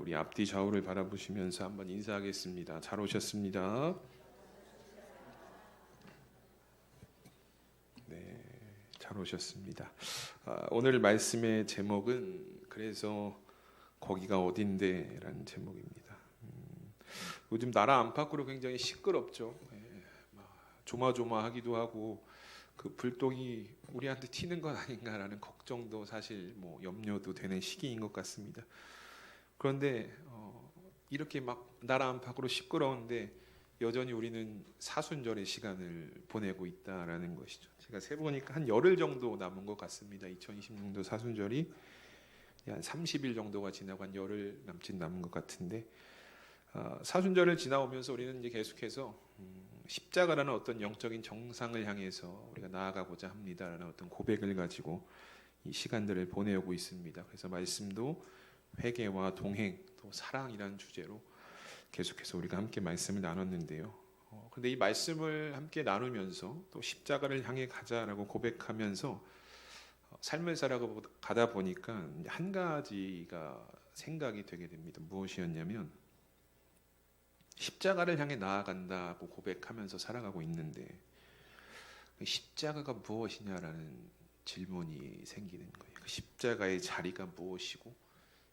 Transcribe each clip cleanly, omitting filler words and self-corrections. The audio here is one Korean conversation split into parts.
우리 앞뒤 좌우를 바라보시면서 한번 인사하겠습니다. 잘 오셨습니다. 네, 잘 오셨습니다. 오늘 말씀의 제목은 그래서 거기가 어딘데라는 제목입니다. 요즘 나라 안팎으로 굉장히 시끄럽죠. 조마조마하기도 하고 그 불똥이 우리한테 튀는 건 아닌가라는 걱정도 사실 염려도 되는 시기인 것 같습니다. 그런데 이렇게 막 나라 안팎으로 시끄러운데 여전히 우리는 사순절의 시간을 보내고 있다라는 것이죠. 제가 세보니까 한 열흘 정도 남은 것 같습니다. 2026년도 사순절이 한 30일 정도가 지나고 한 열흘 남짓 남은 것 같은데 사순절을 지나오면서 우리는 이제 계속해서 십자가라는 어떤 영적인 정상을 향해서 우리가 나아가고자 합니다라는 어떤 고백을 가지고 이 시간들을 보내오고 있습니다. 그래서 말씀도 회개와 동행 또 사랑이라는 주제로 계속해서 우리가 함께 말씀을 나눴는데요. 그런데 이 말씀을 함께 나누면서 또 십자가를 향해 가자라고 고백하면서 삶을 살아가다 보니까 한 가지가 생각이 되게 됩니다. 무엇이었냐면 십자가를 향해 나아간다고 고백하면서 살아가고 있는데 십자가가 무엇이냐라는 질문이 생기는 거예요. 십자가의 자리가 무엇이고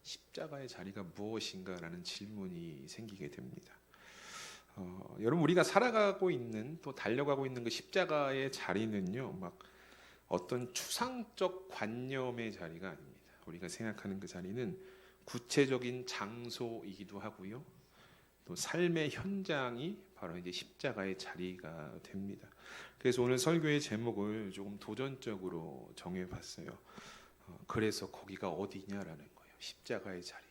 십자가의 자리가 무엇인가라는 질문이 생기게 됩니다. 여러분 우리가 살아가고 있는 또 달려가고 있는 그 십자가의 자리는요, 막 어떤 추상적 관념의 자리가 아닙니다. 우리가 생각하는 그 자리는 구체적인 장소이기도 하고요. 또 삶의 현장이 바로 이제 십자가의 자리가 됩니다. 그래서 오늘 설교의 제목을 조금 도전적으로 정해봤어요. 그래서 거기가 어디냐라는 거예요. 십자가의 자리.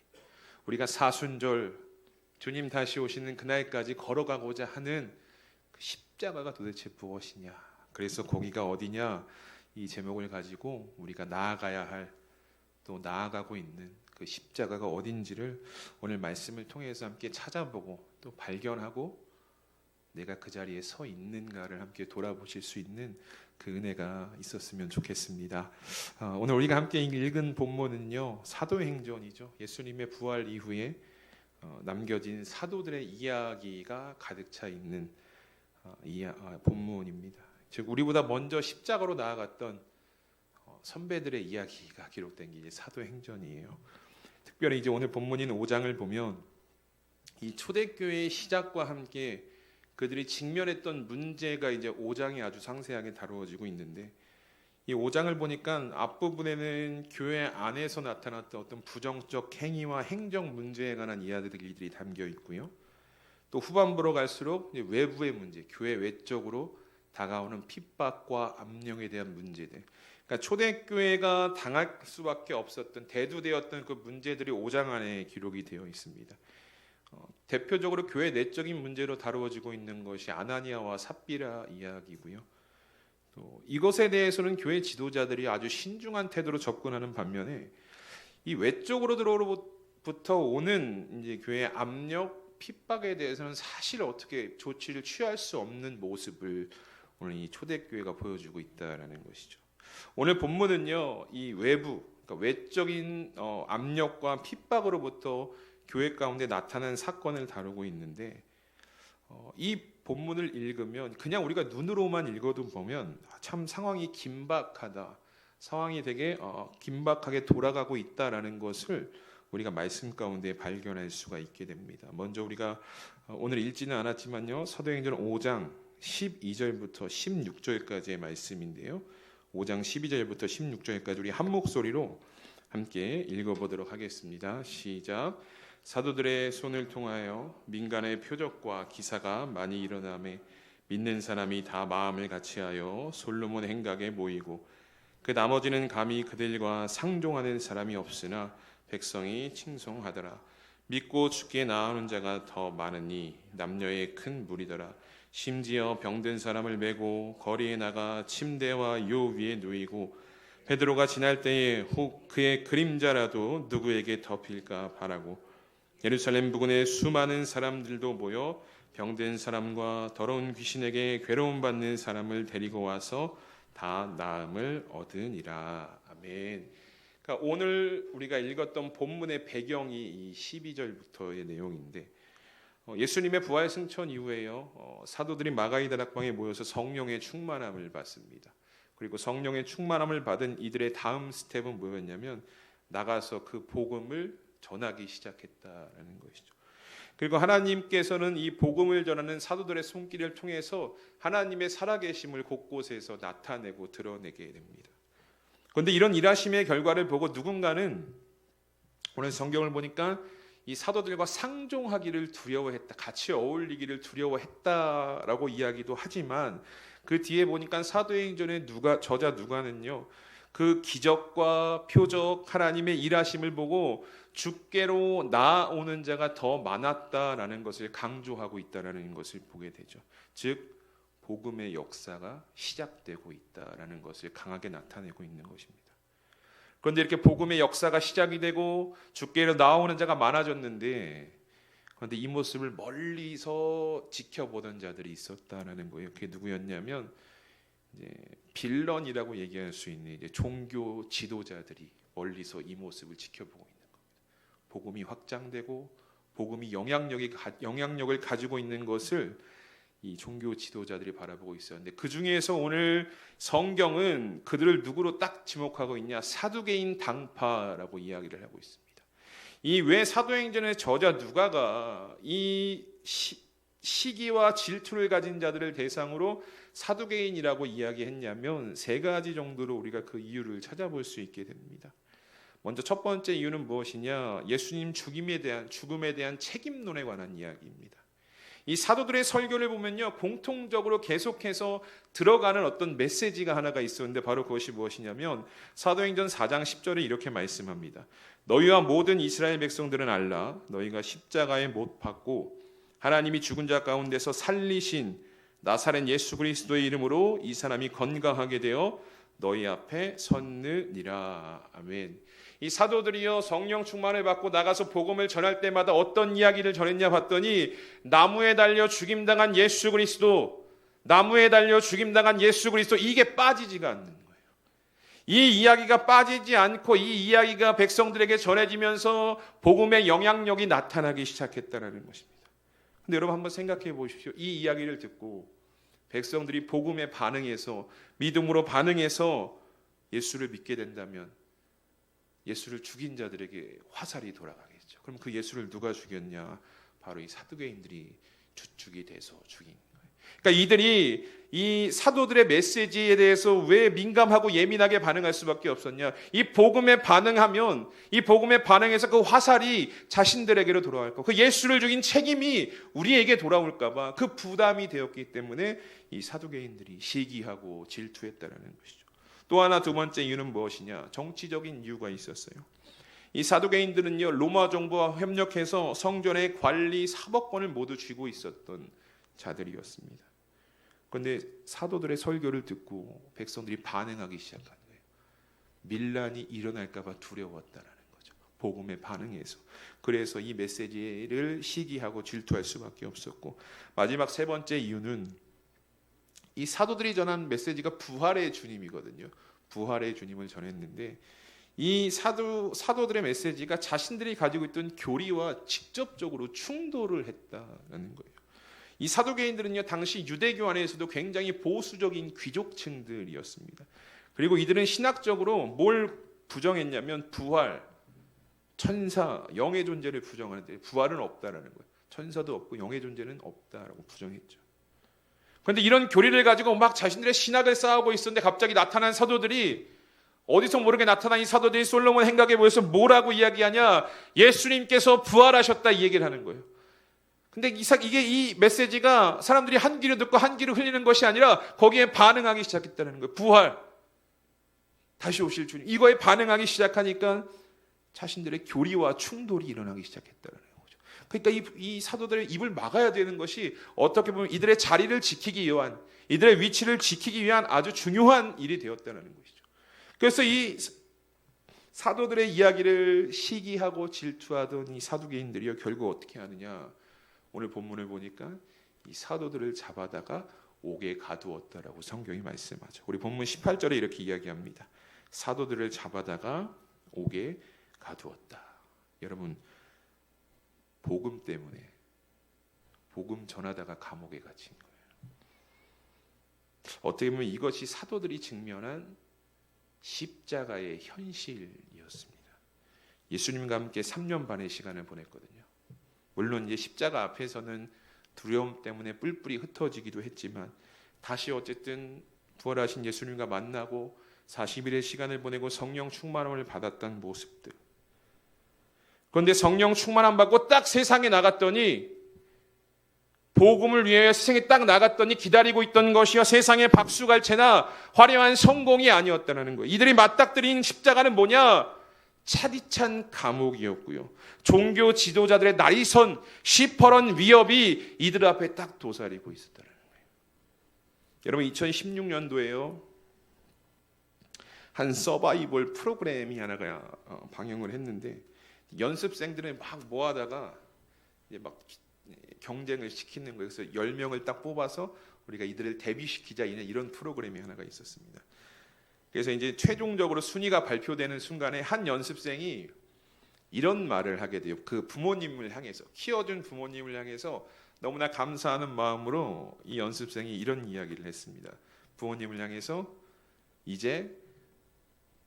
우리가 사순절 주님 다시 오시는 그날까지 걸어가고자 하는 그 십자가가 도대체 무엇이냐. 그래서 거기가 어디냐. 이 제목을 가지고 우리가 나아가야 할 또 나아가고 있는 그 십자가가 어딘지를 오늘 말씀을 통해서 함께 찾아보고 또 발견하고 내가 그 자리에 서 있는가를 함께 돌아보실 수 있는 그 은혜가 있었으면 좋겠습니다. 오늘 우리가 함께 읽은 본문은요, 사도행전이죠. 예수님의 부활 이후에 남겨진 사도들의 이야기가 가득 차 있는 본문입니다. 즉 우리보다 먼저 십자가로 나아갔던 선배들의 이야기가 기록된 게 이제 사도행전이에요. 특별히 이제 오늘 본문인 5장을 보면 이 초대교회의 시작과 함께 그들이 직면했던 문제가 이제 5장에 아주 상세하게 다루어지고 있는데 이 5장을 보니까 앞부분에는 교회 안에서 나타났던 어떤 부정적 행위와 행정 문제에 관한 이야기들이 담겨 있고요. 또 후반부로 갈수록 외부의 문제, 교회 외적으로 다가오는 핍박과 압력에 대한 문제들. 그러니까 초대교회가 당할 수밖에 없었던 대두되었던 그 문제들이 5장 안에 기록이 되어 있습니다. 대표적으로 교회 내적인 문제로 다루어지고 있는 것이 아나니아와 삽비라 이야기고요. 또 이것에 대해서는 교회 지도자들이 아주 신중한 태도로 접근하는 반면에 이 외적으로부터 오는 이제 교회의 압력, 핍박에 대해서는 사실 어떻게 조치를 취할 수 없는 모습을 오늘 이 초대교회가 보여주고 있다라는 것이죠. 오늘 본문은요, 이 외부, 그러니까 외적인 압력과 핍박으로부터 교회 가운데 나타난 사건을 다루고 있는데 이 본문을 읽으면 그냥 우리가 눈으로만 읽어도 보면 참 상황이 긴박하다, 상황이 되게 긴박하게 돌아가고 있다라는 것을 우리가 말씀 가운데 발견할 수가 있게 됩니다. 먼저 우리가 오늘 읽지는 않았지만요, 사도행전 5장 12절부터 16절까지의 말씀인데요. 5장 12절부터 16절까지 우리 한 목소리로 함께 읽어보도록 하겠습니다. 시작. 사도들의 손을 통하여 민간의 표적과 기사가 많이 일어나매 믿는 사람이 다 마음을 같이하여 솔로몬 행각에 모이고 그 나머지는 감히 그들과 상종하는 사람이 없으나 백성이 칭송하더라. 믿고 죽게 나아오는 자가 더 많으니 남녀의 큰 무리더라. 심지어 병든 사람을 메고 거리에 나가 침대와 요 위에 누이고 베드로가 지날 때에 혹 그의 그림자라도 누구에게 덮일까 바라고 예루살렘 부근에 수많은 사람들도 모여 병든 사람과 더러운 귀신에게 괴로움 받는 사람을 데리고 와서 다 나음을 얻으니라. 아멘. 그러니까 오늘 우리가 읽었던 본문의 배경이 이 12절부터의 내용인데, 예수님의 부활 승천 이후에요, 사도들이 마가이 다락방에 모여서 성령의 충만함을 받습니다. 그리고 성령의 충만함을 받은 이들의 다음 스텝은 뭐였냐면 나가서 그 복음을 전하기 시작했다라는 것이죠. 그리고 하나님께서는 이 복음을 전하는 사도들의 손길을 통해서 하나님의 살아계심을 곳곳에서 나타내고 드러내게 됩니다. 그런데 이런 일하심의 결과를 보고 누군가는 오늘 성경을 보니까 이 사도들과 상종하기를 두려워했다, 같이 어울리기를 두려워했다라고 이야기도 하지만 그 뒤에 보니까 사도행전의 저자 누가는요, 그 기적과 표적, 하나님의 일하심을 보고 주께로 나아오는 자가 더 많았다라는 것을 강조하고 있다라는 것을 보게 되죠. 즉 복음의 역사가 시작되고 있다라는 것을 강하게 나타내고 있는 것입니다. 그런데 이렇게 복음의 역사가 시작이 되고 주께로 나아오는 자가 많아졌는데, 그런데 이 모습을 멀리서 지켜보던 자들이 있었다라는 거예요. 그게 누구였냐면 이제 빌런이라고 얘기할 수 있는 이제 종교 지도자들이 멀리서 이 모습을 지켜보고 있는 겁니다. 복음이 확장되고 복음이 영향력을 가지고 있는 것을 이 종교 지도자들이 바라보고 있었는데, 그 중에서 오늘 성경은 그들을 누구로 딱 지목하고 있냐? 사두개인 당파라고 이야기를 하고 있습니다. 이 왜 사도행전의 저자 누가가 이 시기와 질투를 가진 자들을 대상으로 사두개인이라고 이야기했냐면 세 가지 정도로 우리가 그 이유를 찾아볼 수 있게 됩니다. 먼저 첫 번째 이유는 무엇이냐? 예수님 죽음에 대한 책임론에 관한 이야기입니다. 이 사도들의 설교를 보면요, 공통적으로 계속해서 들어가는 어떤 메시지가 하나가 있었는데 바로 그것이 무엇이냐면 사도행전 4장 10절에 이렇게 말씀합니다. 너희와 모든 이스라엘 백성들은 알라. 너희가 십자가에 못 박고 하나님이 죽은 자 가운데서 살리신 나사렛 예수 그리스도의 이름으로 이 사람이 건강하게 되어 너희 앞에 섰느니라. 아멘. 이 사도들이요, 성령 충만을 받고 나가서 복음을 전할 때마다 어떤 이야기를 전했냐 봤더니 나무에 달려 죽임당한 예수 그리스도, 나무에 달려 죽임당한 예수 그리스도, 이게 빠지지가 않는 거예요. 이 이야기가 빠지지 않고 이 이야기가 백성들에게 전해지면서 복음의 영향력이 나타나기 시작했다는 것입니다. 근데 여러분 한번 생각해 보십시오. 이 이야기를 듣고 백성들이 복음에 반응해서, 믿음으로 반응해서 예수를 믿게 된다면 예수를 죽인 자들에게 화살이 돌아가겠죠. 그럼 그 예수를 누가 죽였냐? 바로 이 사두개인들이 주축이 돼서 죽인 거예요. 그러니까 이들이 이 사도들의 메시지에 대해서 왜 민감하고 예민하게 반응할 수밖에 없었냐? 이 복음에 반응하면, 이 복음에 반응해서 그 화살이 자신들에게로 돌아갈 거, 그 예수를 죽인 책임이 우리에게 돌아올까 봐 그 부담이 되었기 때문에 이 사두개인들이 시기하고 질투했다는 것이죠. 또 하나, 두 번째 이유는 무엇이냐? 정치적인 이유가 있었어요. 이 사두개인들은요, 로마 정부와 협력해서 성전의 관리 사법권을 모두 쥐고 있었던 자들이었습니다. 그런데 사도들의 설교를 듣고 백성들이 반응하기 시작한 거예요. 밀란이 일어날까 봐 두려웠다라는 거죠. 복음에 반응해서. 그래서 이 메시지를 시기하고 질투할 수밖에 없었고, 마지막 세 번째 이유는 이 사도들이 전한 메시지가 부활의 주님이거든요. 부활의 주님을 전했는데 이 사도들의 메시지가 자신들이 가지고 있던 교리와 직접적으로 충돌을 했다는 거예요. 이 사두개인들은요, 당시 유대교 안에서도 굉장히 보수적인 귀족층들이었습니다. 그리고 이들은 신학적으로 뭘 부정했냐면 부활, 천사, 영의 존재를 부정하는데 부활은 없다라는 거예요. 천사도 없고 영의 존재는 없다라고 부정했죠. 그런데 이런 교리를 가지고 막 자신들의 신학을 쌓아오고 있었는데 갑자기 나타난 사도들이, 어디서 모르게 나타난 이 사도들이 솔로몬 행각에 모여서 뭐라고 이야기하냐? 예수님께서 부활하셨다, 이 얘기를 하는 거예요. 근데 이게 이 메시지가 사람들이 한 귀로 듣고 한 귀로 흘리는 것이 아니라 거기에 반응하기 시작했다는 거예요. 부활, 다시 오실 주님, 이거에 반응하기 시작하니까 자신들의 교리와 충돌이 일어나기 시작했다는 거예요. 그러니까 이 사도들의 입을 막아야 되는 것이 어떻게 보면 이들의 자리를 지키기 위한, 이들의 위치를 지키기 위한 아주 중요한 일이 되었다는 것이죠. 그래서 이 사도들의 이야기를 시기하고 질투하던 이 사두개인들이요, 결국 어떻게 하느냐? 오늘 본문을 보니까 이 사도들을 잡아다가 옥에 가두었다라고 성경이 말씀하죠. 우리 본문 18절에 이렇게 이야기합니다. 사도들을 잡아다가 옥에 가두었다. 여러분, 복음 때문에 복음 전하다가 감옥에 갇힌 거예요. 어떻게 보면 이것이 사도들이 직면한 십자가의 현실이었습니다. 예수님과 함께 3년 반의 시간을 보냈거든요. 물론 이제 십자가 앞에서는 두려움 때문에 뿔뿔이 흩어지기도 했지만 다시 어쨌든 부활하신 예수님과 만나고 40일의 시간을 보내고 성령 충만함을 받았던 모습들. 그런데 성령 충만함 받고 딱 세상에 나갔더니, 복음을 위해 세상에 딱 나갔더니 기다리고 있던 것이요 세상의 박수갈채나 화려한 성공이 아니었다는 거예요. 이들이 맞닥뜨린 십자가는 뭐냐? 차디찬 감옥이었고요. 종교 지도자들의 날이선 시퍼런 위협이 이들 앞에 딱 도사리고 있었다는 거예요. 여러분, 2016년도에요. 한 서바이벌 프로그램이 하나가 방영을 했는데, 연습생들을 막 모아다가 이제 막 경쟁을 시키는 거예요. 그래서 10명을 딱 뽑아서 우리가 이들을 데뷔시키자, 이런 프로그램이 하나가 있었습니다. 그래서 이제 최종적으로 순위가 발표되는 순간에 한 연습생이 이런 말을 하게 돼요. 그 부모님을 향해서, 키워준 부모님을 향해서 너무나 감사하는 마음으로 이 연습생이 이런 이야기를 했습니다. 부모님을 향해서 이제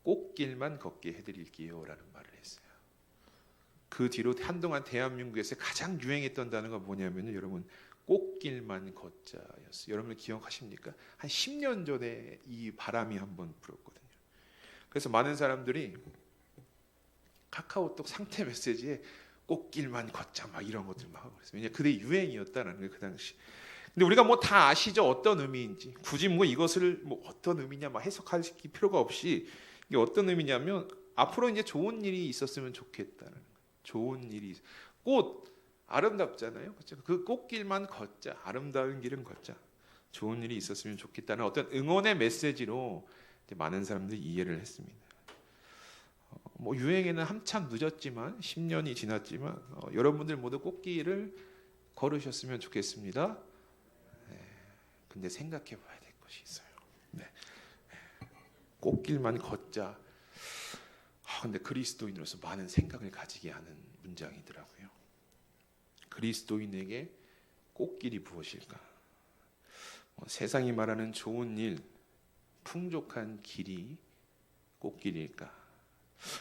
꽃길만 걷게 해드릴게요 라는 말을 했어요. 그 뒤로 한동안 대한민국에서 가장 유행했던 단어가 뭐냐면요, 여러분, 꽃길만 걷자였어요. 여러분 기억하십니까? 한 10년 전에 이 바람이 한번 불었거든요. 그래서 많은 사람들이 카카오톡 상태 메시지에 꽃길만 걷자 막 이런 것들 막 하고 그랬어요. 왜냐, 그게 유행이었다는 거예요, 그 당시. 근데 우리가 뭐 다 아시죠? 어떤 의미인지. 굳이 뭐 이것을 뭐 어떤 의미냐 막 해석할 필요가 없이, 이게 어떤 의미냐면 앞으로 이제 좋은 일이 있었으면 좋겠다는 거예요. 좋은 일이, 꽃 아름답잖아요. 그렇죠? 그 꽃길만 걷자, 아름다운 길은 걷자, 좋은 일이 있었으면 좋겠다는 어떤 응원의 메시지로 많은 사람들이 이해를 했습니다. 뭐 유행에는 한참 늦었지만 10년이 지났지만 여러분들 모두 꽃길을 걸으셨으면 좋겠습니다. 근데 생각해 봐야 될 것이 있어요. 네. 꽃길만 걷자. 근데 그리스도인으로서 많은 생각을 가지게 하는 문장이더라고요. 그리스도인에게 꽃길이 무엇일까? 세상이 말하는 좋은 일, 풍족한 길이 꽃길일까?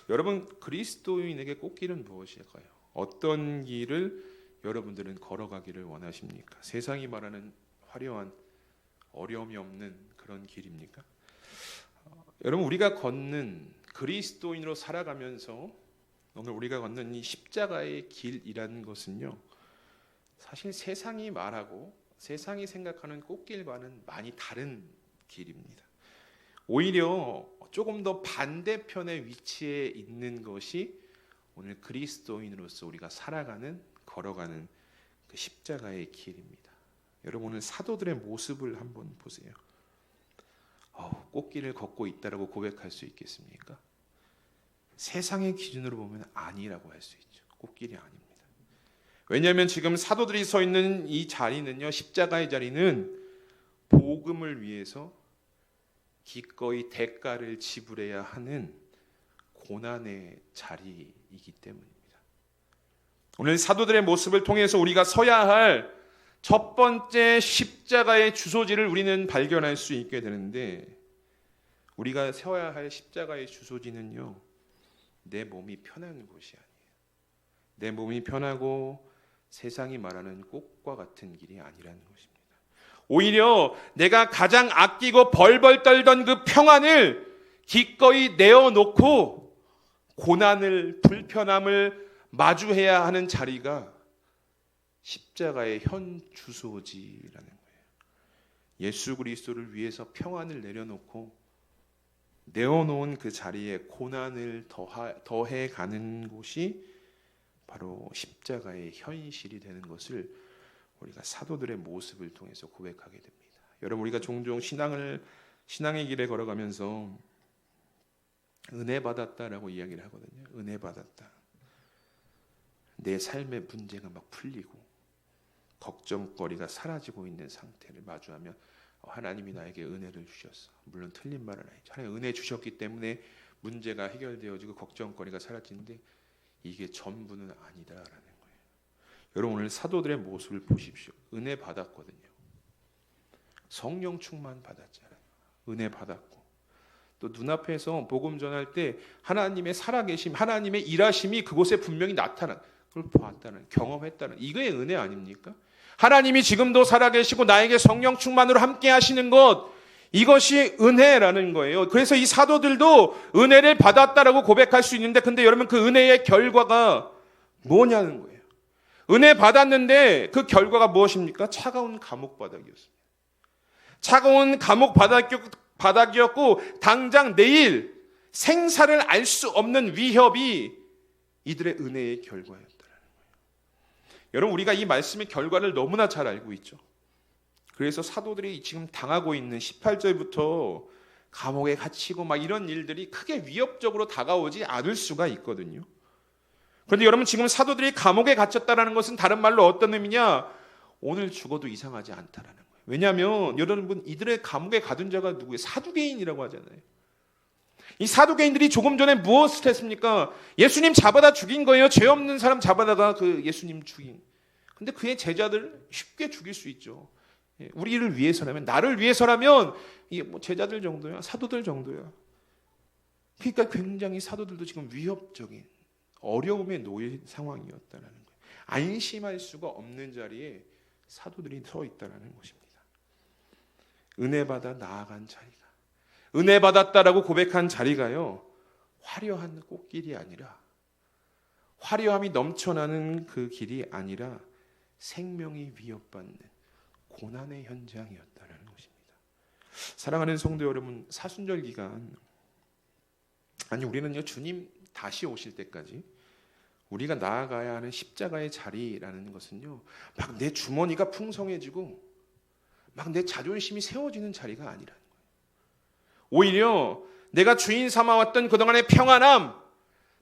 여러분, 그리스도인에게 꽃길은 무엇일까요? 어떤 길을 여러분들은 걸어가기를 원하십니까? 세상이 말하는 화려한, 어려움이 없는 그런 길입니까? 여러분, 우리가 걷는, 그리스도인으로 살아가면서 오늘 우리가 걷는 이 십자가의 길이라는 것은요, 사실 세상이 말하고 세상이 생각하는 꽃길과는 많이 다른 길입니다. 오히려 조금 더 반대편의 위치에 있는 것이 오늘 그리스도인으로서 우리가 살아가는, 걸어가는 그 십자가의 길입니다. 여러분, 오늘 사도들의 모습을 한번 보세요. 꽃길을 걷고 있다라고 고백할 수 있겠습니까? 세상의 기준으로 보면 아니라고 할 수 있죠. 꽃길이 아닙니다. 왜냐하면 지금 사도들이 서 있는 이 자리는요, 십자가의 자리는 복음을 위해서 기꺼이 대가를 지불해야 하는 고난의 자리이기 때문입니다. 오늘 사도들의 모습을 통해서 우리가 서야 할 첫 번째 십자가의 주소지를 우리는 발견할 수 있게 되는데, 우리가 서야 할 십자가의 주소지는요, 내 몸이 편한 곳이 아니에요. 내 몸이 편하고 세상이 말하는 꽃과 같은 길이 아니라는 것입니다. 오히려 내가 가장 아끼고 벌벌 떨던 그 평안을 기꺼이 내어놓고 고난을, 불편함을 마주해야 하는 자리가 십자가의 현 주소지라는 거예요. 예수 그리스도를 위해서 평안을 내려놓고 내어놓은 그 자리에 고난을 더해가는 곳이 바로 십자가의 현실이 되는 것을 우리가 사도들의 모습을 통해서 고백하게 됩니다. 여러분, 우리가 종종 신앙의 길에 걸어가면서 은혜 받았다라고 이야기를 하거든요. 은혜 받았다. 내 삶의 문제가 막 풀리고 걱정거리가 사라지고 있는 상태를 마주하면 하나님이 나에게 은혜를 주셨어. 물론 틀린 말은 아니죠. 하나님 은혜 주셨기 때문에 문제가 해결되어지고 걱정거리가 사라지는데 이게 전부는 아니다라는 거예요. 여러분 오늘 사도들의 모습을 보십시오. 은혜 받았거든요. 성령 충만 받았잖아요. 은혜 받았고 또 눈앞에서 복음 전할 때 하나님의 살아계심, 하나님의 일하심이 그곳에 분명히 나타난, 그걸 봤다는, 경험했다는, 이거의 은혜 아닙니까? 하나님이 지금도 살아계시고 나에게 성령 충만으로 함께 하시는 것, 이것이 은혜라는 거예요. 그래서 이 사도들도 은혜를 받았다라고 고백할 수 있는데, 근데 여러분 그 은혜의 결과가 뭐냐는 거예요. 은혜 받았는데 그 결과가 무엇입니까? 차가운 감옥 바닥이었습니다. 차가운 감옥 바닥이었고 당장 내일 생사를 알 수 없는 위협이 이들의 은혜의 결과였다는 거예요. 여러분 우리가 이 말씀의 결과를 너무나 잘 알고 있죠. 그래서 사도들이 지금 당하고 있는 18절부터 감옥에 갇히고 막 이런 일들이 크게 위협적으로 다가오지 않을 수가 있거든요. 그런데 여러분 지금 사도들이 감옥에 갇혔다는 것은 다른 말로 어떤 의미냐? 오늘 죽어도 이상하지 않다라는 거예요. 왜냐하면 여러분 이들의 감옥에 가둔 자가 누구예요? 사두개인이라고 하잖아요. 이 사두개인들이 조금 전에 무엇을 했습니까? 예수님 잡아다 죽인 거예요. 죄 없는 사람 잡아다가 그 예수님 죽인. 근데 그의 제자들 쉽게 죽일 수 있죠. 우리를 위해서라면, 나를 위해서라면 이게 뭐 제자들 정도야, 사도들 정도야. 그러니까 굉장히 사도들도 지금 위협적인 어려움에 놓인 상황이었다는 거예요. 안심할 수가 없는 자리에 사도들이 서 있다는 것입니다. 은혜 받아 나아간 자리가, 은혜 받았다라고 고백한 자리가요, 화려한 꽃길이 아니라, 화려함이 넘쳐나는 그 길이 아니라 생명이 위협받는 고난의 현장이었다는 것입니다. 사랑하는 성도 여러분, 사순절 기간, 아니 우리는요 주님 다시 오실 때까지 우리가 나아가야 하는 십자가의 자리라는 것은요, 막 내 주머니가 풍성해지고 막 내 자존심이 세워지는 자리가 아니라는 거예요. 오히려 내가 주인 삼아왔던 그동안의 평안함,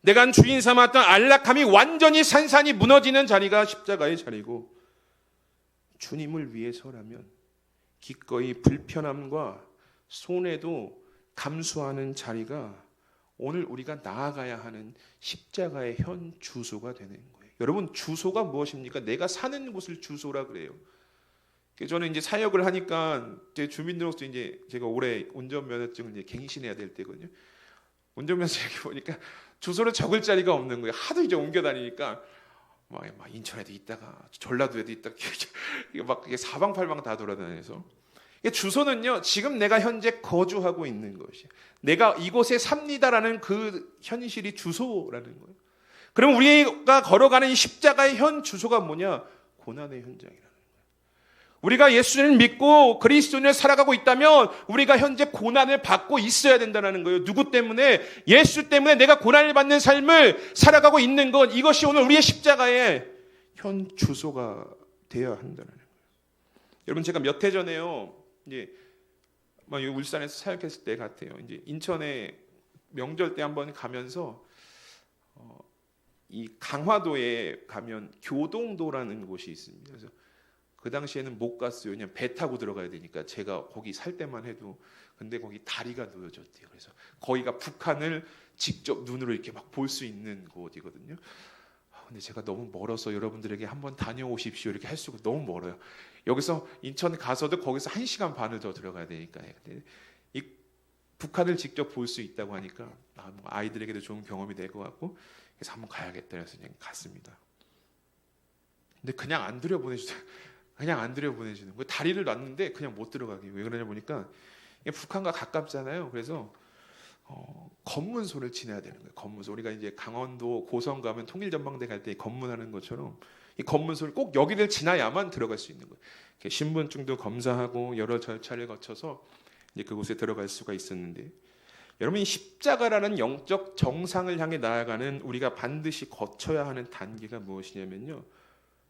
내가 주인 삼아왔던 안락함이 완전히 산산이 무너지는 자리가 십자가의 자리고, 주님을 위해서라면 기꺼이 불편함과 손해도 감수하는 자리가 오늘 우리가 나아가야 하는 십자가의 현 주소가 되는 거예요. 여러분 주소가 무엇입니까? 내가 사는 곳을 주소라 그래요. 저는 이제 사역을 하니까 제 주민등록증 이제 제가 올해 운전면허증을 이제 갱신해야 될 때거든요. 운전면허증 이렇게 보니까 주소를 적을 자리가 없는 거예요. 하도 이제 옮겨 다니니까 막 인천에도 있다가 전라도에도 있다가 막 사방팔방 다 돌아다녀서, 주소는요 지금 내가 현재 거주하고 있는 것이, 내가 이곳에 삽니다라는 그 현실이 주소라는 거예요. 그럼 우리가 걸어가는 이 십자가의 현 주소가 뭐냐? 고난의 현장이라는 거예요. 우리가 예수를 믿고 그리스도인을 살아가고 있다면 우리가 현재 고난을 받고 있어야 된다는 거예요. 누구 때문에? 예수 때문에 내가 고난을 받는 삶을 살아가고 있는 것, 이것이 오늘 우리의 십자가의 현 주소가 되어야 한다는 거예요. 여러분 제가 몇 해 전에요, 이제 울산에서 사역했을 때 같아요. 이제 인천에 명절 때 한번 가면서 이 강화도에 가면 교동도라는 곳이 있습니다. 그래서 그 당시에는 못 갔어요. 그냥 배 타고 들어가야 되니까. 제가 거기 살 때만 해도, 근데 거기 다리가 놓여졌대요. 그래서 거기가 북한을 직접 눈으로 이렇게 막 볼 수 있는 곳이거든요. 근데 제가 너무 멀어서 여러분들에게 한번 다녀오십시오 이렇게 할 수가 너무 멀어요. 여기서 인천 가서도 거기서 1시간 반을 더 들어가야 되니까. 근데 이 북한을 직접 볼 수 있다고 하니까 아이들에게도 좋은 경험이 될 것 같고, 그래서 한번 가야겠다 해서 그냥 갔습니다. 근데 그냥 안 들여보내주세요. 그냥 안 들여보내주는 거예요. 다리를 놨는데 그냥 못 들어가게. 왜 그러냐 보니까 북한과 가깝잖아요. 그래서 검문소를 지나야 되는 거예요. 검문소. 우리가 이제 강원도 고성 가면 통일전망대 갈 때 검문하는 것처럼 이 검문소를 꼭 여기를 지나야만 들어갈 수 있는 거예요. 신분증도 검사하고 여러 절차를 거쳐서 이제 그곳에 들어갈 수가 있었는데, 여러분 이 십자가라는 영적 정상을 향해 나아가는 우리가 반드시 거쳐야 하는 단계가 무엇이냐면요,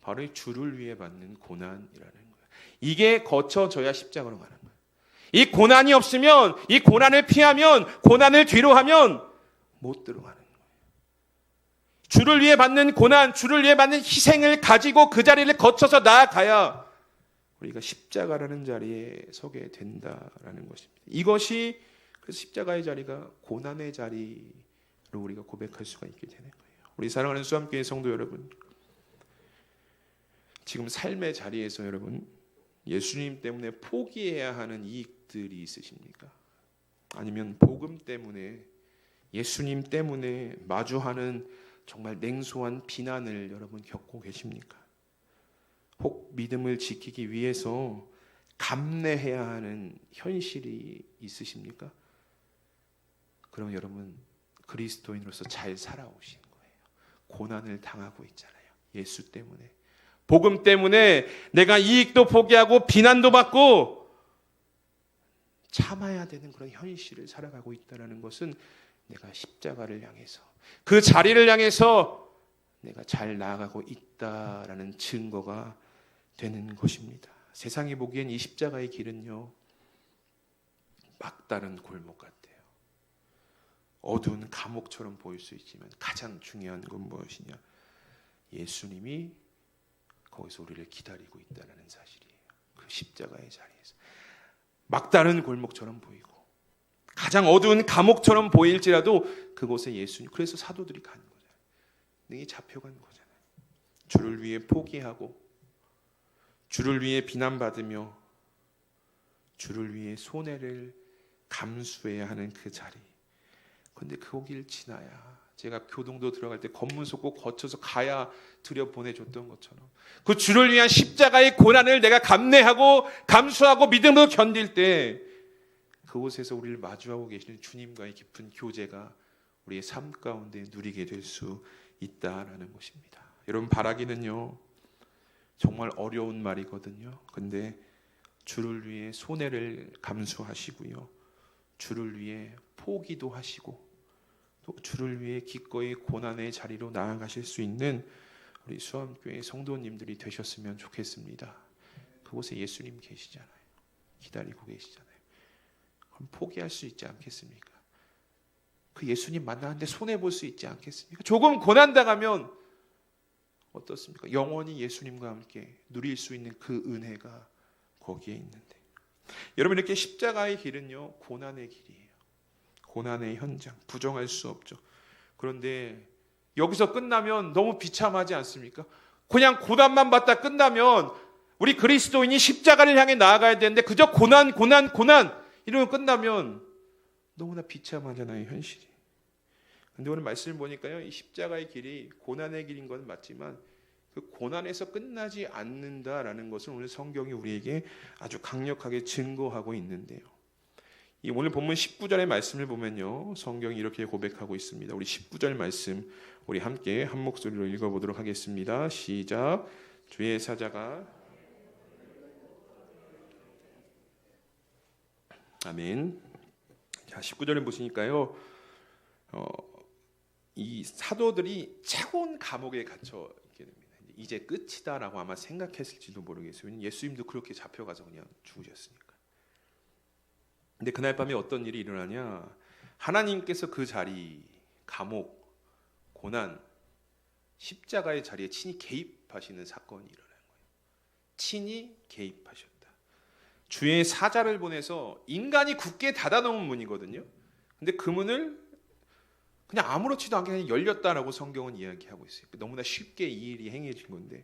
바로 이 주를 위해 받는 고난이라는 거예요. 이게 거쳐져야 십자가로 가는 거예요. 이 고난이 없으면, 이 고난을 피하면, 고난을 뒤로 하면 못 들어가는 거예요. 주를 위해 받는 고난, 주를 위해 받는 희생을 가지고 그 자리를 거쳐서 나아가야 우리가 십자가라는 자리에 서게 된다라는 것입니다. 이것이 그래서 십자가의 자리가 고난의 자리로 우리가 고백할 수가 있게 되는 거예요. 우리 사랑하는 수암교회 성도 여러분, 지금 삶의 자리에서 여러분 예수님 때문에 포기해야 하는 이익들이 있으십니까? 아니면 복음 때문에, 예수님 때문에 마주하는 정말 냉소한 비난을 여러분 겪고 계십니까? 혹 믿음을 지키기 위해서 감내해야 하는 현실이 있으십니까? 그럼 여러분 그리스도인으로서 잘 살아오신 거예요. 고난을 당하고 있잖아요. 예수 때문에, 복음 때문에 내가 이익도 포기하고 비난도 받고 참아야 되는 그런 현실을 살아가고 있다는 것은 내가 십자가를 향해서, 그 자리를 향해서 내가 잘 나아가고 있다라는 증거가 되는 것입니다. 세상이 보기엔 이 십자가의 길은요, 막다른 골목 같아요. 어두운 감옥처럼 보일 수 있지만 가장 중요한 건 무엇이냐? 예수님이 거기서 우리를 기다리고 있다는 사실이에요. 그 십자가의 자리에서 막다른 골목처럼 보이고 가장 어두운 감옥처럼 보일지라도 그곳에 예수님, 그래서 사도들이 간 거잖아요. 능히 잡혀간 거잖아요. 주를 위해 포기하고 주를 위해 비난받으며 주를 위해 손해를 감수해야 하는 그 자리. 그런데 거기를 지나야, 제가 교동도 들어갈 때 검문소 꼭 거쳐서 가야 들여보내줬던 것처럼 그 주를 위한 십자가의 고난을 내가 감내하고 감수하고 믿음으로 견딜 때 그곳에서 우리를 마주하고 계시는 주님과의 깊은 교제가 우리의 삶 가운데 누리게 될 수 있다라는 것입니다. 여러분, 바라기는요 정말 어려운 말이거든요. 근데 주를 위해 손해를 감수하시고요, 주를 위해 포기도 하시고 또 주를 위해 기꺼이 고난의 자리로 나아가실 수 있는 우리 수암교회 성도님들이 되셨으면 좋겠습니다. 그곳에 예수님 계시잖아요. 기다리고 계시잖아요. 그럼 포기할 수 있지 않겠습니까? 그 예수님 만나는데 손해볼 수 있지 않겠습니까? 조금 고난당하면 어떻습니까? 영원히 예수님과 함께 누릴 수 있는 그 은혜가 거기에 있는데, 여러분, 이렇게 십자가의 길은요 고난의 길이에요. 고난의 현장, 부정할 수 없죠. 그런데 여기서 끝나면 너무 비참하지 않습니까? 그냥 고난만 받다 끝나면, 우리 그리스도인이 십자가를 향해 나아가야 되는데 그저 고난 이러면 끝나면 너무나 비참하잖아요, 현실이. 근데 오늘 말씀을 보니까요, 이 십자가의 길이 고난의 길인 건 맞지만 그 고난에서 끝나지 않는다라는 것을 오늘 성경이 우리에게 아주 강력하게 증거하고 있는데요. 이 오늘 본문 19절의 말씀을 보면요, 성경이 이렇게 고백하고 있습니다. 우리 19절 말씀 우리 함께 한 목소리로 읽어보도록 하겠습니다. 시작. 주의 사자가, 아멘. 자, 19절에 보시니까요, 이 사도들이 차고운 감옥에 갇혀 있게 됩니다. 이제 끝이다라고 아마 생각했을지도 모르겠어요. 예수님도 그렇게 잡혀가서 그냥 죽으셨으니까. 근데 그날 밤에 어떤 일이 일어나냐? 하나님께서 그 자리, 감옥, 고난, 십자가의 자리에 친히 개입하시는 사건이 일어나는 거예요. 친히 개입하셨다. 주의 사자를 보내서, 인간이 굳게 닫아놓은 문이거든요. 근데 그 문을 그냥 아무렇지도 않게 그냥 열렸다라고 성경은 이야기하고 있어요. 너무나 쉽게 이 일이 행해진 건데,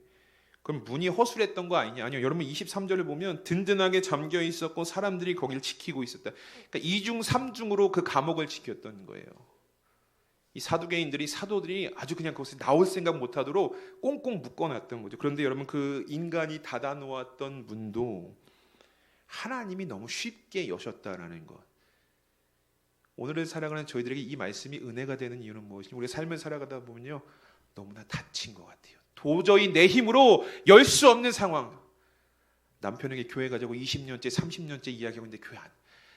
그럼 문이 허술했던 거 아니냐? 아니요. 여러분 23절을 보면 든든하게 잠겨 있었고 사람들이 거기를 지키고 있었다. 그러니까 2중 3중으로 그 감옥을 지켰던 거예요. 이 사두개인들이, 사도들이 아주 그냥 거기서 나올 생각 못하도록 꽁꽁 묶어놨던 거죠. 그런데 여러분, 그 인간이 닫아놓았던 문도 하나님이 너무 쉽게 여셨다라는 것. 오늘을 살아가는 저희들에게 이 말씀이 은혜가 되는 이유는 무엇이냐? 우리 삶을 살아가다 보면요, 너무나 다친 것 같아요. 도저히 내 힘으로 열 수 없는 상황. 남편에게 교회 가자고 20년째 30년째 이야기하고 있는데 교회 안,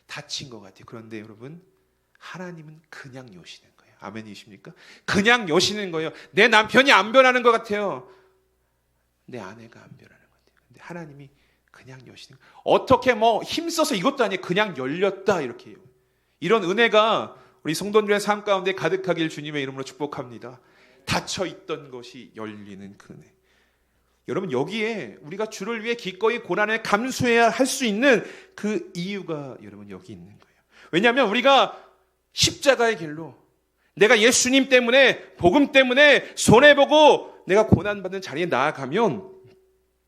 다친 것 같아요. 그런데 여러분, 하나님은 그냥 여시는 거예요. 아멘이십니까? 그냥 여시는 거예요. 내 남편이 안 변하는 것 같아요. 내 아내가 안 변하는 것 같아요. 근데 하나님이 그냥 여시는 거예요. 어떻게 뭐 힘써서 이것도 아니에요. 그냥 열렸다, 이렇게 해요. 이런 은혜가 우리 성도들의 삶 가운데 가득하길 주님의 이름으로 축복합니다. 닫혀있던 것이 열리는 그 은혜. 여러분, 여기에 우리가 주를 위해 기꺼이 고난을 감수해야 할 수 있는 그 이유가 여러분 여기 있는 거예요. 왜냐하면 우리가 십자가의 길로 내가 예수님 때문에 복음 때문에 손해보고 내가 고난받는 자리에 나아가면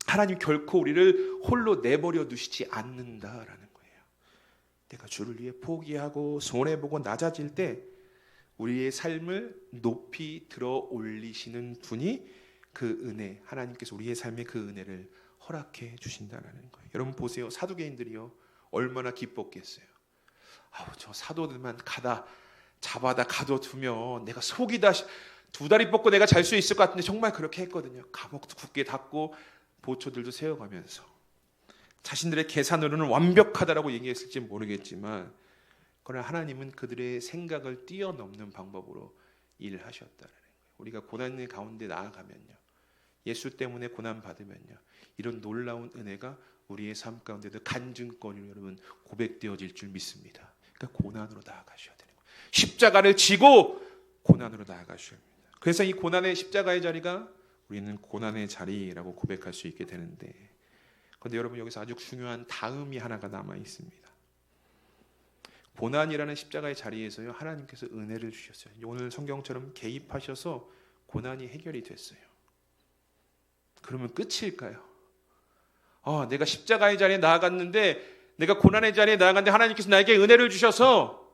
하나님 결코 우리를 홀로 내버려 두시지 않는다라는 거예요. 내가 주를 위해 포기하고 손해보고 낮아질 때 우리의 삶을 높이 들어 올리시는 분이 그 은혜, 하나님께서 우리의 삶에 그 은혜를 허락해 주신다는 거예요. 여러분 보세요. 사두개인들이요 얼마나 기뻤겠어요. 저 사도들만 잡아다 가둬두면 내가 속이 다 두 다리 뻗고 내가 잘 수 있을 것 같은데 정말 그렇게 했거든요. 감옥도 굳게 닫고 보초들도 세워가면서 자신들의 계산으로는 완벽하다라고 얘기했을지 모르겠지만 그러나 하나님은 그들의 생각을 뛰어넘는 방법으로 일하셨다는 거예요. 우리가 고난의 가운데 나아가면요, 예수 때문에 고난 받으면요, 이런 놀라운 은혜가 우리의 삶 가운데도 간증거리로 여러분 고백되어질 줄 믿습니다. 그러니까 고난으로 나아가셔야 되는 거예요. 십자가를 지고 고난으로 나아가셔야 합니다. 그래서 이 고난의 십자가의 자리가 우리는 고난의 자리라고 고백할 수 있게 되는데, 그런데 여러분 여기서 아주 중요한 다음이 하나가 남아 있습니다. 고난이라는 십자가의 자리에서요 하나님께서 은혜를 주셨어요. 오늘 성경처럼 개입하셔서 고난이 해결이 됐어요. 그러면 끝일까요? 내가 십자가의 자리에 나아갔는데, 내가 고난의 자리에 나아갔는데 하나님께서 나에게 은혜를 주셔서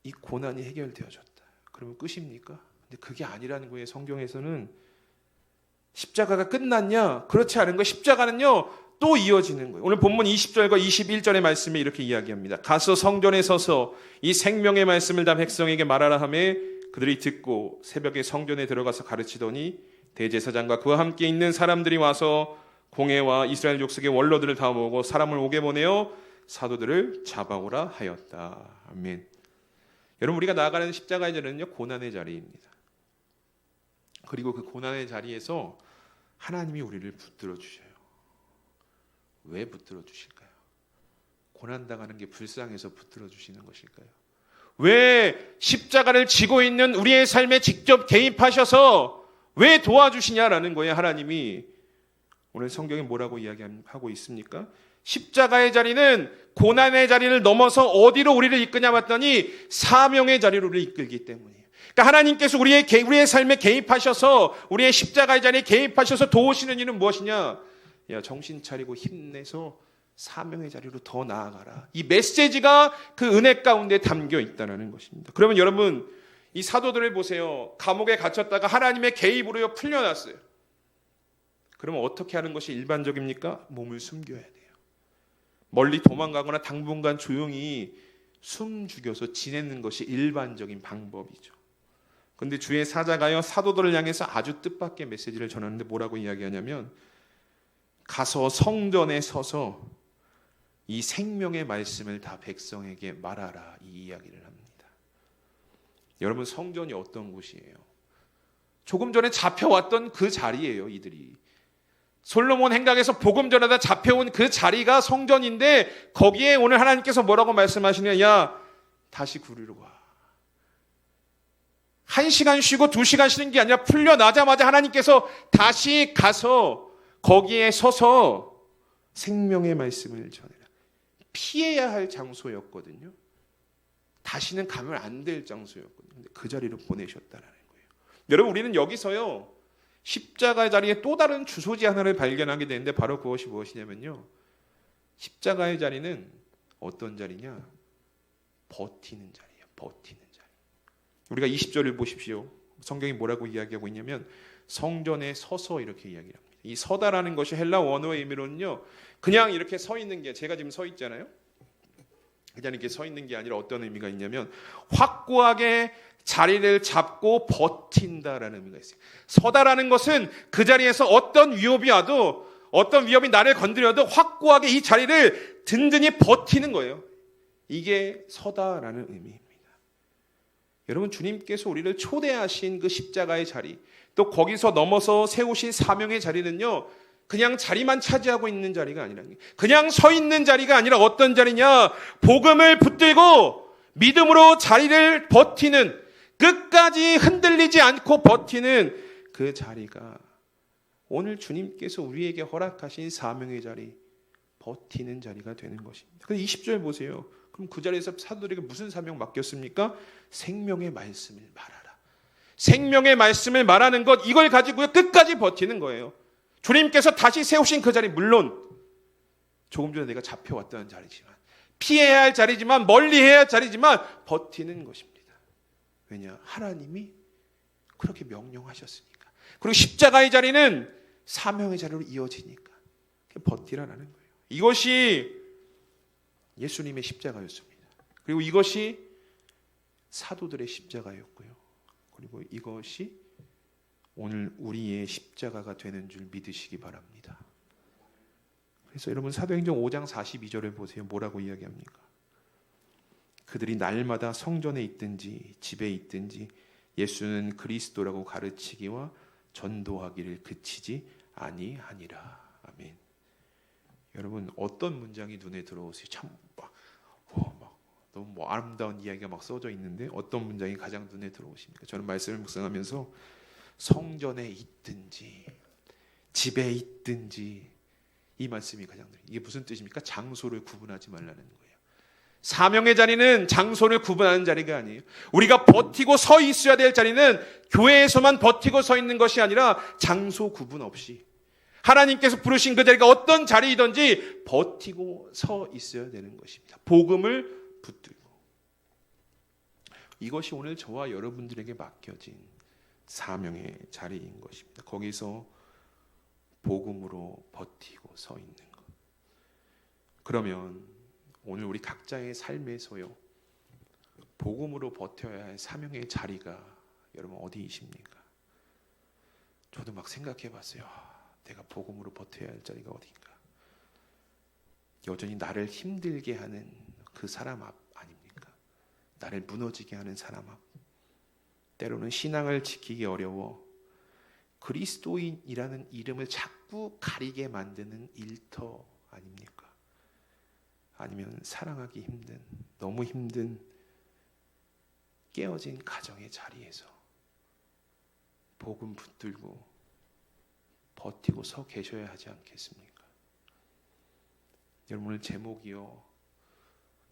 이 고난이 해결되어졌다. 그러면 끝입니까? 근데 그게 아니라는 거예요. 성경에서는 십자가가 끝났냐? 그렇지 않은 거예요. 십자가는요 또 이어지는 거예요. 오늘 본문 20절과 21절의 말씀에 이렇게 이야기합니다. 가서 성전에 서서 이 생명의 말씀을 다 백성에게 말하라 하매 그들이 듣고 새벽에 성전에 들어가서 가르치더니 대제사장과 그와 함께 있는 사람들이 와서 공회와 이스라엘 족속의 원로들을 다 모으고 사람을 오게 보내어 사도들을 잡아오라 하였다. 아멘. 여러분 우리가 나아가는 십자가의 자리는요 고난의 자리입니다. 그리고 그 고난의 자리에서 하나님이 우리를 붙들어 주셔요. 왜 붙들어 주실까요? 고난당하는 게 불쌍해서 붙들어 주시는 것일까요? 왜 십자가를 지고 있는 우리의 삶에 직접 개입하셔서 왜 도와주시냐라는 거예요. 하나님이 오늘 성경에 뭐라고 이야기하고 있습니까? 십자가의 자리는 고난의 자리를 넘어서 어디로 우리를 이끄냐 봤더니 사명의 자리로 우리를 이끌기 때문이에요. 그러니까 하나님께서 우리의 삶에 개입하셔서 우리의 십자가의 자리에 개입하셔서 도우시는 일은 무엇이냐? 야, 정신 차리고 힘내서 사명의 자리로 더 나아가라. 이 메시지가 그 은혜 가운데 담겨 있다는 것입니다. 그러면 여러분 이 사도들을 보세요. 감옥에 갇혔다가 하나님의 개입으로 풀려났어요. 그러면 어떻게 하는 것이 일반적입니까? 몸을 숨겨야 돼요. 멀리 도망가거나 당분간 조용히 숨 죽여서 지내는 것이 일반적인 방법이죠. 그런데 주의 사자가요 사도들을 향해서 아주 뜻밖의 메시지를 전하는데 뭐라고 이야기하냐면 가서 성전에 서서 이 생명의 말씀을 다 백성에게 말하라, 이 이야기를 합니다. 여러분 성전이 어떤 곳이에요? 조금 전에 잡혀왔던 그 자리예요. 이들이 솔로몬 행각에서 복음 전하다 잡혀온 그 자리가 성전인데 거기에 오늘 하나님께서 뭐라고 말씀하시냐? 야 다시 구리로 와. 1시간 쉬고 2시간 쉬는 게 아니라 풀려나자마자 하나님께서 다시 가서 거기에 서서 생명의 말씀을 전해라. 피해야 할 장소였거든요. 다시는 가면 안 될 장소였거든요. 근데 그 자리로 보내셨다는 거예요. 여러분 우리는 여기서요 십자가의 자리에 또 다른 주소지 하나를 발견하게 되는데 바로 그것이 무엇이냐면요, 십자가의 자리는 어떤 자리냐? 버티는 자리예요. 버티는 자리. 우리가 20절을 보십시오. 성경이 뭐라고 이야기하고 있냐면 성전에 서서 이렇게 이야기를 합니다. 이 서다라는 것이 헬라 원어의 의미로는요 그냥 이렇게 서 있는 게, 제가 지금 서 있잖아요. 그냥 이렇게 서 있는 게 아니라 어떤 의미가 있냐면 확고하게 자리를 잡고 버틴다라는 의미가 있어요. 서다라는 것은 그 자리에서 어떤 위협이 와도, 어떤 위협이 나를 건드려도 확고하게 이 자리를 든든히 버티는 거예요. 이게 서다라는 의미입니다. 여러분 주님께서 우리를 초대하신 그 십자가의 자리, 또 거기서 넘어서 세우신 사명의 자리는요 그냥 자리만 차지하고 있는 자리가 아니라, 그냥 서 있는 자리가 아니라 어떤 자리냐? 복음을 붙들고 믿음으로 자리를 버티는, 끝까지 흔들리지 않고 버티는 그 자리가 오늘 주님께서 우리에게 허락하신 사명의 자리, 버티는 자리가 되는 것입니다. 근데 20절 보세요. 그럼 그 자리에서 사도들에게 무슨 사명 맡겼습니까? 생명의 말씀을 말하라. 생명의 말씀을 말하는 것, 이걸 가지고요 끝까지 버티는 거예요. 주님께서 다시 세우신 그 자리, 물론 조금 전에 내가 잡혀왔던 자리지만, 피해야 할 자리지만, 멀리해야 할 자리지만 버티는 것입니다. 왜냐? 하나님이 그렇게 명령하셨으니까. 그리고 십자가의 자리는 사명의 자리로 이어지니까 버티라는 거예요. 이것이 예수님의 십자가였습니다. 그리고 이것이 사도들의 십자가였고요. 그리고 이것이 오늘 우리의 십자가가 되는 줄 믿으시기 바랍니다. 그래서 여러분 사도행전 5장 42절을 보세요. 뭐라고 이야기합니까? 그들이 날마다 성전에 있든지 집에 있든지 예수는 그리스도라고 가르치기와 전도하기를 그치지 아니하니라. 아멘. 여러분 어떤 문장이 눈에 들어오세요? 참 너무 아름다운 이야기가 막 써져 있는데 어떤 문장이 가장 눈에 들어오십니까? 저는 말씀을 묵상하면서 성전에 있든지 집에 있든지 이 말씀이 가장 이게 무슨 뜻입니까? 장소를 구분하지 말라는 거예요. 사명의 자리는 장소를 구분하는 자리가 아니에요. 우리가 버티고 서 있어야 될 자리는 교회에서만 버티고 서 있는 것이 아니라 장소 구분 없이 하나님께서 부르신 그 자리가 어떤 자리이든지 버티고 서 있어야 되는 것입니다. 복음을 붙들고. 이것이 오늘 저와 여러분들에게 맡겨진 사명의 자리인 것입니다. 거기서 복음으로 버티고 서 있는 것. 그러면 오늘 우리 각자의 삶에서요 복음으로 버텨야 할 사명의 자리가 여러분 어디이십니까? 저도 막 생각해 봤어요. 내가 복음으로 버텨야 할 자리가 어딘가? 여전히 나를 힘들게 하는 그 사람 앞 아닙니까? 나를 무너지게 하는 사람 앞. 때로는 신앙을 지키기 어려워 그리스도인이라는 이름을 자꾸 가리게 만드는 일터 아닙니까? 아니면 사랑하기 힘든, 너무 힘든 깨어진 가정의 자리에서 복음 붙들고 버티고 서 계셔야 하지 않겠습니까? 여러분 오늘 제목이요.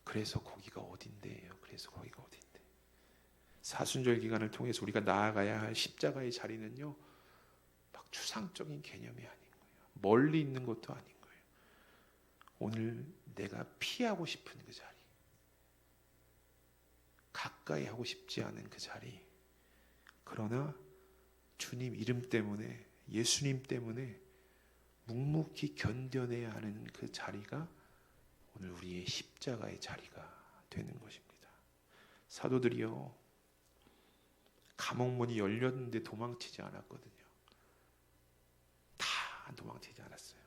그래서 거기가 어딘데요? 그래서 거기가 어딘데? 사순절 기간을 통해서 우리가 나아가야 할 십자가의 자리는요. 막 추상적인 개념이 아닌 거예요. 멀리 있는 것도 아닌 거예요. 오늘 내가 피하고 싶은 그 자리, 가까이 하고 싶지 않은 그 자리, 그러나 주님 이름 때문에, 예수님 때문에 묵묵히 견뎌내야 하는 그 자리가 오늘 우리의 십자가의 자리가 되는 것입니다. 사도들이요 감옥문이 열렸는데 도망치지 않았거든요. 다 도망치지 않았어요.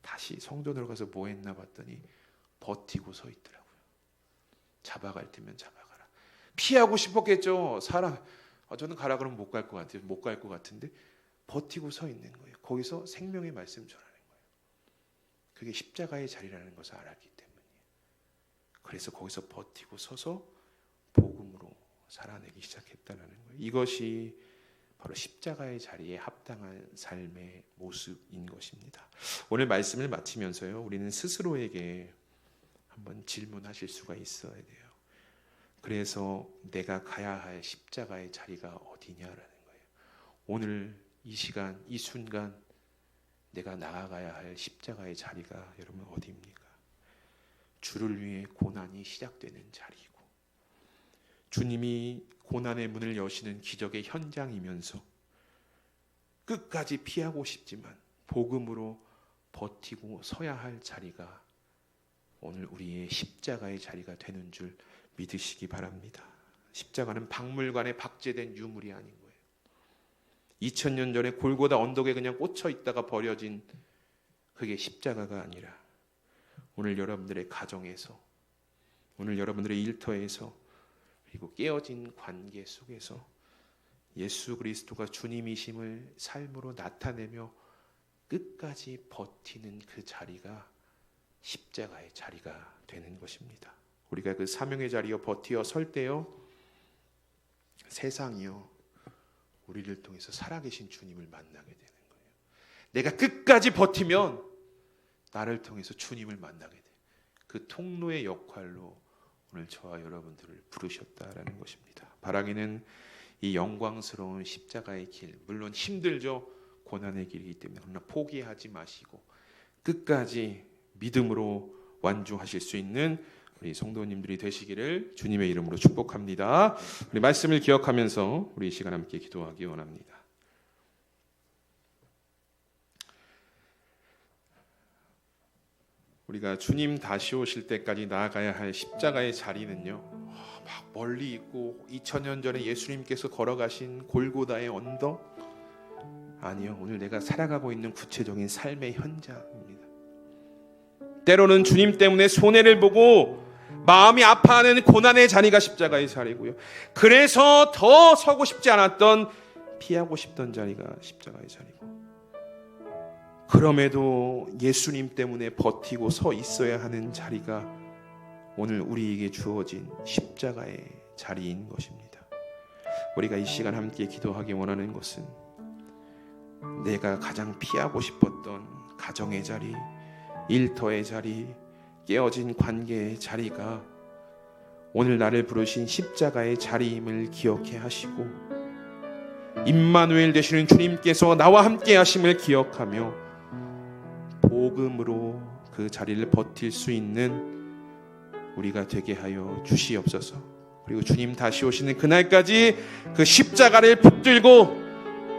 다시 성전으로 가서 뭐 했나 봤더니 버티고 서 있더라고요. 잡아갈 테면 잡아가라. 피하고 싶었겠죠. 저는 가라 그러면 못 갈 것 같아요. 못 갈 것 같은데 버티고 서 있는 거예요. 거기서 생명의 말씀 전하는 거예요. 그게 십자가의 자리라는 것을 알았기 때문이에요. 그래서 거기서 버티고 서서 복음으로 살아내기 시작했다는 거예요. 이것이 바로 십자가의 자리에 합당한 삶의 모습인 것입니다. 오늘 말씀을 마치면서요, 우리는 스스로에게 한번 질문하실 수가 있어야 돼요. 그래서 내가 가야 할 십자가의 자리가 어디냐라는 거예요. 오늘 이 시간, 이 순간 내가 나아가야 할 십자가의 자리가 여러분 어디입니까? 주를 위해 고난이 시작되는 자리이고 주님이 고난의 문을 여시는 기적의 현장이면서 끝까지 피하고 싶지만 복음으로 버티고 서야 할 자리가 오늘 우리의 십자가의 자리가 되는 줄 믿으시기 바랍니다. 십자가는 박물관에 박제된 유물이 아닌 거예요. 2000년 전에 골고다 언덕에 그냥 꽂혀 있다가 버려진 그게 십자가가 아니라 오늘 여러분들의 가정에서, 오늘 여러분들의 일터에서, 그리고 깨어진 관계 속에서 예수 그리스도가 주님이심을 삶으로 나타내며 끝까지 버티는 그 자리가 십자가의 자리가 되는 것입니다. 우리가 그 사명의 자리에 버티어 설 때요, 세상이요 우리를 통해서 살아계신 주님을 만나게 되는 거예요. 내가 끝까지 버티면 나를 통해서 주님을 만나게 돼. 그 통로의 역할로 오늘 저와 여러분들을 부르셨다라는 것입니다. 바라기는 이 영광스러운 십자가의 길, 물론 힘들죠. 고난의 길이기 때문에 그러나 포기하지 마시고 끝까지 믿음으로 완주하실 수 있는 우리 성도님들이 되시기를 주님의 이름으로 축복합니다. 우리 말씀을 기억하면서 우리 이 시간 함께 기도하기 원합니다. 우리가 주님 다시 오실 때까지 나아가야 할 십자가의 자리는요, 막 멀리 있고 2000년 전에 예수님께서 걸어가신 골고다의 언덕? 아니요, 오늘 내가 살아가고 있는 구체적인 삶의 현장입니다. 때로는 주님 때문에 손해를 보고 마음이 아파하는 고난의 자리가 십자가의 자리고요, 그래서 더 서고 싶지 않았던, 피하고 싶던 자리가 십자가의 자리고, 그럼에도 예수님 때문에 버티고 서 있어야 하는 자리가 오늘 우리에게 주어진 십자가의 자리인 것입니다. 우리가 이 시간 함께 기도하기 원하는 것은 내가 가장 피하고 싶었던 가정의 자리, 일터의 자리, 깨어진 관계의 자리가 오늘 나를 부르신 십자가의 자리임을 기억해 하시고, 임마누엘 되시는 주님께서 나와 함께 하심을 기억하며 복음으로 그 자리를 버틸 수 있는 우리가 되게 하여 주시옵소서. 그리고 주님 다시 오시는 그날까지 그 십자가를 붙들고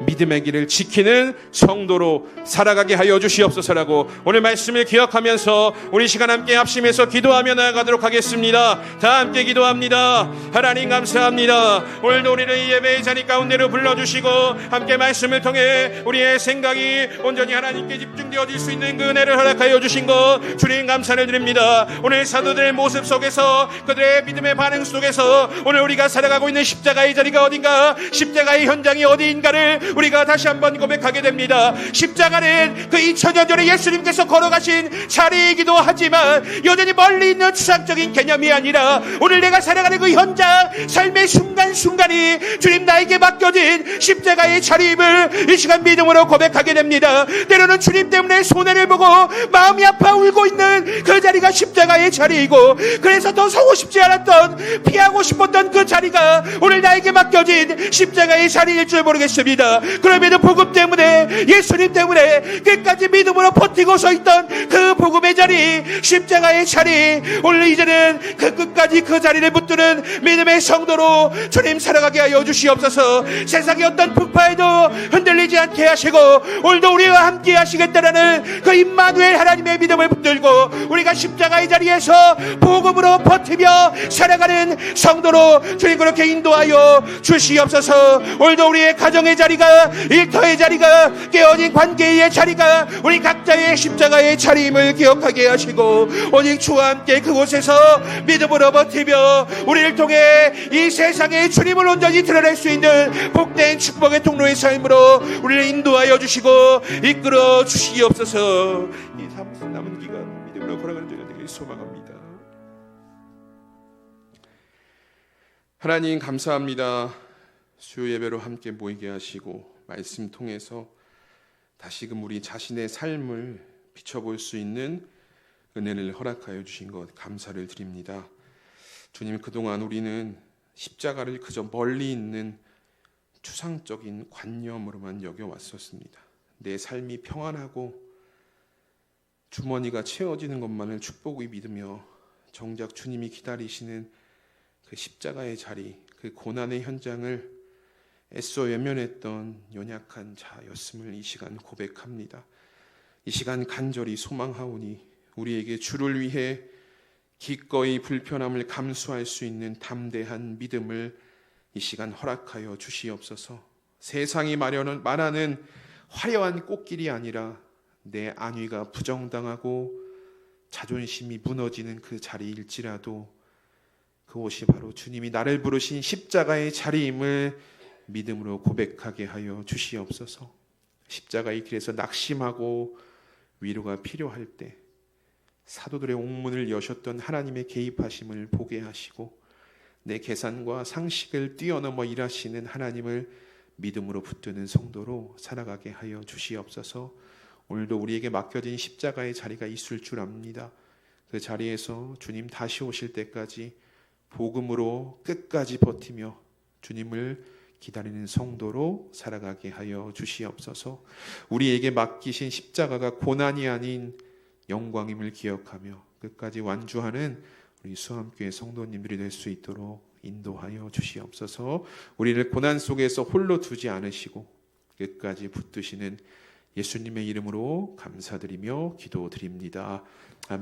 믿음의 길을 지키는 성도로 살아가게 하여 주시옵소서라고 오늘 말씀을 기억하면서 우리 시간 함께 합심해서 기도하며 나아가도록 하겠습니다. 다 함께 기도합니다. 하나님 감사합니다. 오늘도 우리를 이 예배의 자리 가운데로 불러주시고 함께 말씀을 통해 우리의 생각이 온전히 하나님께 집중되어질 수 있는 그 은혜를 허락하여 주신 것 주님 감사를 드립니다. 오늘 사도들의 모습 속에서, 그들의 믿음의 반응 속에서 오늘 우리가 살아가고 있는 십자가의 자리가 어딘가, 십자가의 현장이 어디인가를 우리가 다시 한번 고백하게 됩니다. 십자가는 그 2000년 전에 예수님께서 걸어가신 자리이기도 하지만 여전히 멀리 있는 추상적인 개념이 아니라 오늘 내가 살아가는 그 현장, 삶의 순간순간이 주님 나에게 맡겨진 십자가의 자리임을 이 시간 믿음으로 고백하게 됩니다. 때로는 주님 때문에 손해를 보고 마음이 아파 울고 있는 그 자리가 십자가의 자리이고, 그래서 더 서고 싶지 않았던, 피하고 싶었던 그 자리가 오늘 나에게 맡겨진 십자가의 자리일 줄 모르겠습니다. 그럼에도 복음 때문에, 예수님 때문에 끝까지 믿음으로 버티고 서 있던 그 복음의 자리, 십자가의 자리, 오늘 이제는 그 끝까지 그 자리를 붙드는 믿음의 성도로 주님 살아가게 하여 주시옵소서. 세상의 어떤 풍파에도 흔들리지 않게 하시고 오늘도 우리와 함께 하시겠다라는 그 임마누엘 하나님의 믿음을 붙들고 우리가 십자가의 자리에서 복음으로 버티며 살아가는 성도로 주님 그렇게 인도하여 주시옵소서. 오늘도 우리의 가정의 자리가, 일터의 자리가, 깨어진 관계의 자리가 우리 각자의 십자가의 자리임을 기억하게 하시고 오직 주와 함께 그곳에서 믿음으로 버티며 우리를 통해 이 세상에 주님을 온전히 드러낼 수 있는 복된 축복의 통로의 삶으로 우리를 인도하여 주시고 이끌어 주시옵소서. 이 남은 기간 믿음으로 걸어가는 저희가 되길 소망합니다. 하나님 감사합니다. 수요 예배로 함께 모이게 하시고 말씀 통해서 다시금 우리 자신의 삶을 비춰볼 수 있는 은혜를 허락하여 주신 것 감사를 드립니다. 주님, 그동안 우리는 십자가를 그저 멀리 있는 추상적인 관념으로만 여겨왔었습니다. 내 삶이 평안하고 주머니가 채워지는 것만을 축복이 믿으며 정작 주님이 기다리시는 그 십자가의 자리, 그 고난의 현장을 애써 외면했던 연약한 자였음을 이 시간 고백합니다. 이 시간 간절히 소망하오니 우리에게 주를 위해 기꺼이 불편함을 감수할 수 있는 담대한 믿음을 이 시간 허락하여 주시옵소서. 세상이 말하는 화려한 꽃길이 아니라 내 안위가 부정당하고 자존심이 무너지는 그 자리일지라도 그곳이 바로 주님이 나를 부르신 십자가의 자리임을 믿음으로 고백하게 하여 주시옵소서. 십자가의 길에서 낙심하고 위로가 필요할 때 사도들의 옥문을 여셨던 하나님의 개입하심을 보게 하시고 내 계산과 상식을 뛰어넘어 일하시는 하나님을 믿음으로 붙드는 성도로 살아가게 하여 주시옵소서. 오늘도 우리에게 맡겨진 십자가의 자리가 있을 줄 압니다. 그 자리에서 주님 다시 오실 때까지 복음으로 끝까지 버티며 주님을 기다리는 성도로 살아가게 하여 주시옵소서. 우리에게 맡기신 십자가가 고난이 아닌 영광임을 기억하며 끝까지 완주하는 우리 수암교회 성도님들이 될 수 있도록 인도하여 주시옵소서. 우리를 고난 속에서 홀로 두지 않으시고 끝까지 붙드시는 예수님의 이름으로 감사드리며 기도드립니다. 아멘.